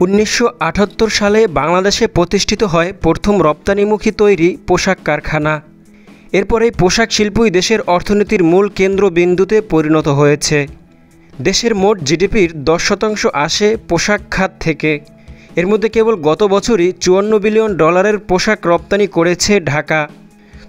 1978 সালে বাংলাদেশে প্রতিষ্ঠিত হয় প্রথম রপ্তানিমুখী তৈরি পোশাক কারখানা। এরপর এই পোশাক শিল্পই দেশের অর্থনীতির মূল কেন্দ্রবিন্দুতে পরিণত হয়েছে। দেশের মোট জিডিপির 10% আসে পোশাক খাত থেকে। এর মধ্যে কেবল গত বছরই $54 বিলিয়ন পোশাক রপ্তানি করেছে ঢাকা।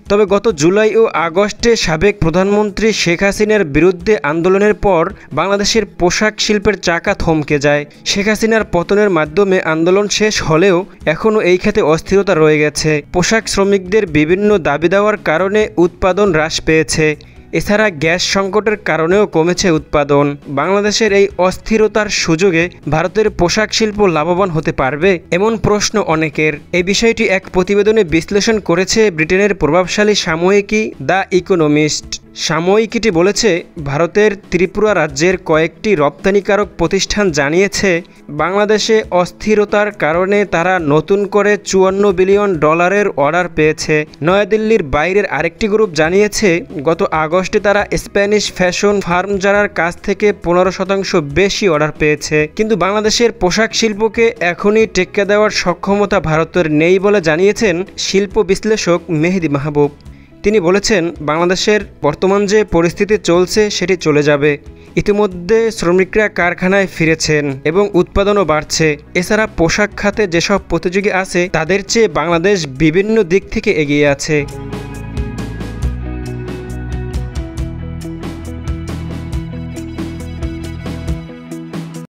তবে গত জুলাই ও আগস্টে সাবেক প্রধানমন্ত্রী শেখ হাসিনার বিরুদ্ধে আন্দোলনের পর বাংলাদেশের পোশাক শিল্পের চাকা থমকে যায়। শেখ হাসিনার পতনের মাধ্যমে আন্দোলন শেষ হলেও এখনও এই খাতে অস্থিরতা রয়ে গেছে। পোশাক শ্রমিকদের বিভিন্ন দাবি দেওয়ার কারণে উৎপাদন হ্রাস পেয়েছে। এছাড়া গ্যাস সংকটের কারণেও কমেছে উৎপাদন। বাংলাদেশের এই অস্থিরতার সুযোগে ভারতের পোশাক শিল্প লাভবান হতে পারবে এমন প্রশ্ন অনেকের। এই বিষয়টি এক প্রতিবেদনে বিশ্লেষণ করেছে ব্রিটেনের প্রভাবশালী সাময়িকী দ্য ইকোনমিস্ট। সাময়িকীটি বলেছে, ভারতের ত্রিপুরা রাজ্যের কয়েকটি রপ্তানিকারক প্রতিষ্ঠান জানিয়েছে বাংলাদেশে অস্থিরতার কারণে তারা নতুন করে $54 বিলিয়ন অর্ডার পেয়েছে। নয়াদিল্লির বাইরের আরেকটি গ্রুপ জানিয়েছে গত আগস্টে তারা স্প্যানিশ ফ্যাশন ফার্ম জারার কাছ থেকে 15% বেশি অর্ডার পেয়েছে। কিন্তু বাংলাদেশের পোশাক শিল্পকে এখনই টেক্কা দেওয়ার সক্ষমতা ভারতের নেই বলে জানিয়েছেন শিল্প বিশ্লেষক মেহেদি মাহবুব। তিনি বলেছেন, বাংলাদেশের বর্তমান যে পরিস্থিতি চলছে সেটি চলে যাবে। ইতিমধ্যে শ্রমিকরা কারখানায় ফিরেছেন এবং উৎপাদনও বাড়ছে। এছাড়া পোশাক খাতে যেসব প্রতিযোগী আছে তাদের চেয়ে বাংলাদেশ বিভিন্ন দিক থেকে এগিয়ে আছে।